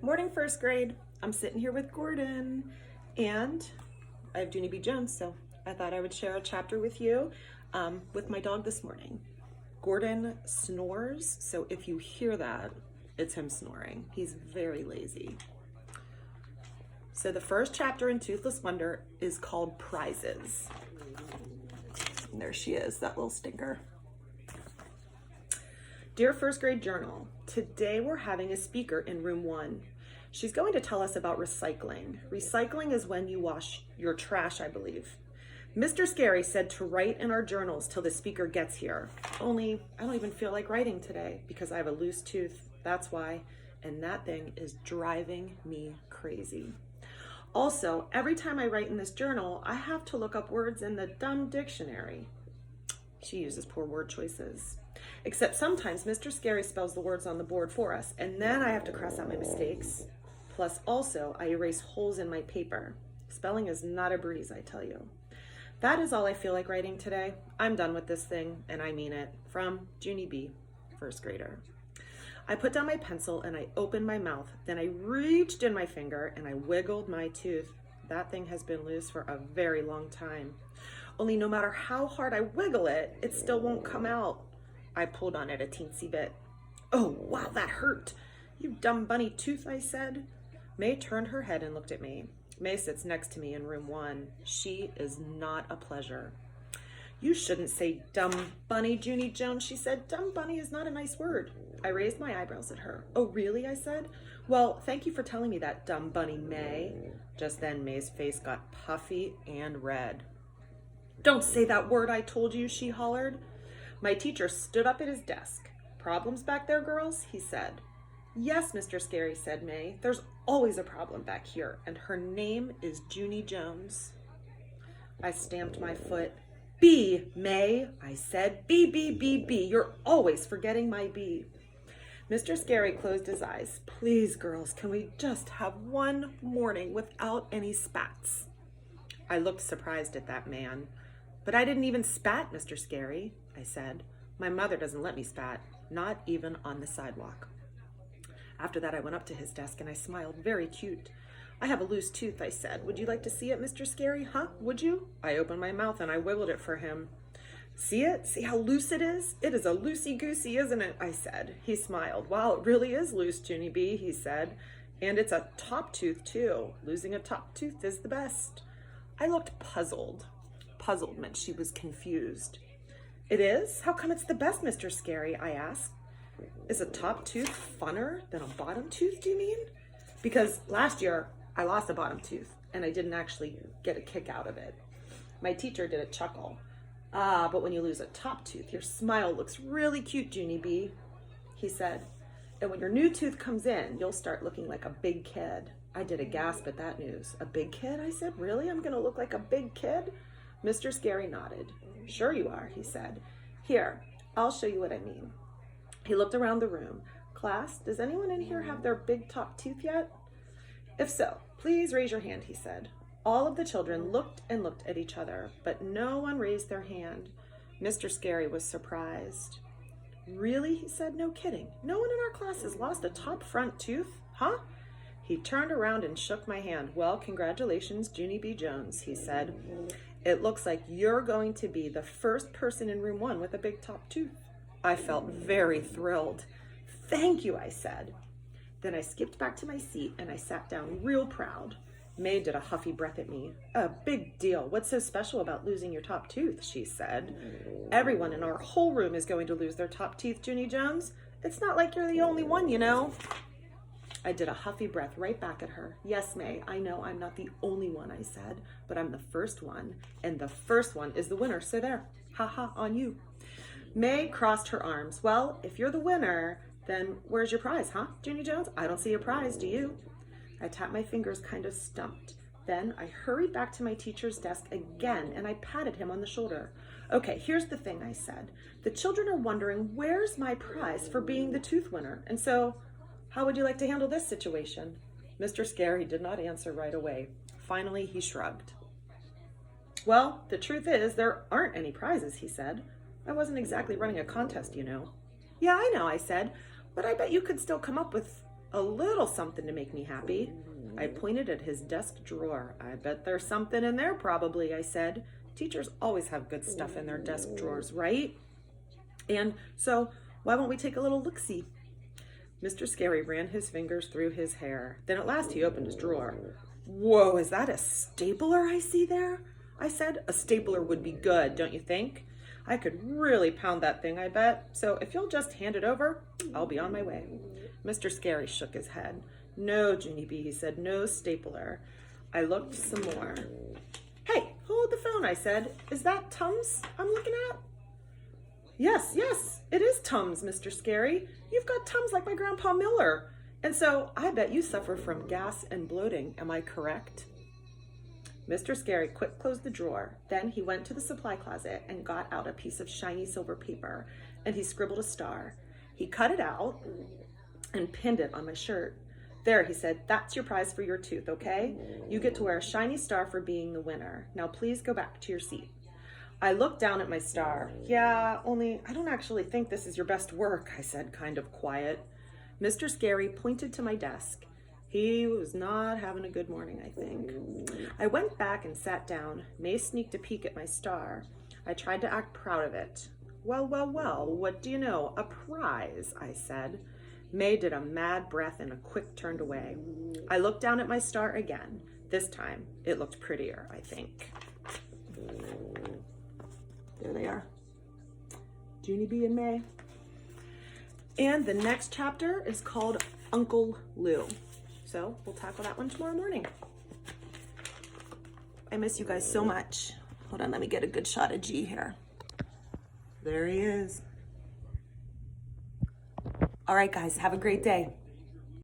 Morning, first grade. I'm sitting here with Gordon, and I have Junie B. Jones, so I thought I would share a chapter with you with my dog this morning. Gordon snores, so if you hear that, it's him snoring. He's very lazy. So the first chapter in Toothless Wonder is called Prizes. And there she is, that little stinker. Dear first grade journal, today we're having a speaker in room 1. She's going to tell us about recycling. Recycling is when you wash your trash, I believe. Mr. Scary said to write in our journals till the speaker gets here. Only I don't even feel like writing today because I have a loose tooth. That's why. And that thing is driving me crazy. Also, every time I write in this journal, I have to look up words in the dumb dictionary. She uses poor word choices. Except sometimes Mr. Scary spells the words on the board for us, and then I have to cross out my mistakes. Plus, also, I erase holes in my paper. Spelling is not a breeze, I tell you. That is all I feel like writing today. I'm done with this thing, and I mean it. From Junie B., first grader. I put down my pencil and I opened my mouth. Then I reached in my finger and I wiggled my tooth. That thing has been loose for a very long time. Only no matter how hard I wiggle it, it still won't come out. I pulled on it a teensy bit. Oh, wow, that hurt. You dumb bunny tooth, I said. May turned her head and looked at me. May sits next to me in room 1. She is not a pleasure. You shouldn't say dumb bunny, Junie Jones, she said. Dumb bunny is not a nice word. I raised my eyebrows at her. Oh, really, I said. Well, thank you for telling me that, dumb bunny, May. Just then, May's face got puffy and red. Don't say that word, I told you, she hollered. My teacher stood up at his desk. Problems back there, girls? He said. Yes, Mr. Scary, said May. There's always a problem back here, and her name is Junie Jones. I stamped my foot. B, May, I said. B, B, B, B. You're always forgetting my B. Mr. Scary closed his eyes. Please, girls, can we just have one morning without any spats? I looked surprised at that man. But I didn't even spat, Mr. Scary, I said. My mother doesn't let me spat, not even on the sidewalk. After that, I went up to his desk and I smiled, very cute. I have a loose tooth, I said. Would you like to see it, Mr. Scary? Huh? Would you? I opened my mouth and I wiggled it for him. See it? See how loose it is? It is a loosey-goosey, isn't it? I said. He smiled. Wow, it really is loose, Junie B., he said. And it's a top tooth, too. Losing a top tooth is the best. I looked puzzled. Puzzled meant she was confused. It is? How come it's the best, Mr. Scary? I asked. Is a top tooth funner than a bottom tooth, do you mean? Because last year, I lost a bottom tooth, and I didn't actually get a kick out of it. My teacher did a chuckle. But when you lose a top tooth, your smile looks really cute, Junie B., he said. And when your new tooth comes in, you'll start looking like a big kid. I did a gasp at that news. A big kid? I said, really? I'm going to look like a big kid? Mr. Scary nodded. Sure you are, he said. Here, I'll show you what I mean. He looked around the room. Class, does anyone in here have their big top tooth yet? If so, please raise your hand, he said. All of the children looked and looked at each other, but no one raised their hand. Mr. Scary was surprised. Really, he said, no kidding. No one in our class has lost a top front tooth, huh? He turned around and shook my hand. Well, congratulations, Junie B. Jones, he said. It looks like you're going to be the first person in room 1 with a big top tooth. I felt very thrilled. Thank you, I said. Then I skipped back to my seat and I sat down real proud. May did a huffy breath at me. A big deal. What's so special about losing your top tooth, she said. Everyone in our whole room is going to lose their top teeth, Junie Jones. It's not like you're the only one, you know. I did a huffy breath right back at her. Yes, May, I know I'm not the only one, I said, but I'm the first one, and the first one is the winner, so there. Ha ha, on you. May crossed her arms. Well, if you're the winner, then where's your prize, huh, Junie Jones? I don't see a prize, do you? I tapped my fingers kind of stumped. Then I hurried back to my teacher's desk again, and I patted him on the shoulder. Okay, here's the thing, I said. The children are wondering, where's my prize for being the tooth winner? And so, how would you like to handle this situation? Mr. Scary did not answer right away. Finally, he shrugged. Well, the truth is, there aren't any prizes, he said. I wasn't exactly running a contest, you know. Yeah, I know, I said, but I bet you could still come up with A little something to make me happy. I pointed at his desk drawer. I bet there's something in there probably, I said. Teachers always have good stuff in their desk drawers, right? And so, why won't we take a little look-see? Mr. Scary ran his fingers through his hair. Then at last he opened his drawer. Whoa, is that a stapler I see there? I said. A stapler would be good, don't you think? I could really pound that thing, I bet. So if you'll just hand it over, I'll be on my way. Mr. Scary shook his head. No, Junie B, he said, no stapler. I looked some more. Hey, hold the phone, I said. Is that Tums I'm looking at? Yes, it is Tums, Mr. Scary. You've got Tums like my Grandpa Miller. And so I bet you suffer from gas and bloating. Am I correct? Mr. Scary quick closed the drawer. Then he went to the supply closet and got out a piece of shiny silver paper, and he scribbled a star. He cut it out and pinned it on my shirt. There, he said, that's your prize for your tooth, okay? You get to wear a shiny star for being the winner. Now please go back to your seat. I looked down at my star. Yeah, only I don't actually think this is your best work, I said, kind of quiet. Mr. Scary pointed to my desk. He was not having a good morning, I think. I went back and sat down. May sneaked a peek at my star. I tried to act proud of it. Well, what do you know? A prize, I said. May did a mad breath and a quick turned away. I looked down at my star again. This time, it looked prettier, I think. There they are. Junie B and May. And the next chapter is called Uncle Lou. So we'll tackle that one tomorrow morning. I miss you guys so much. Hold on, let me get a good shot of G here. There he is. All right, guys, have a great day.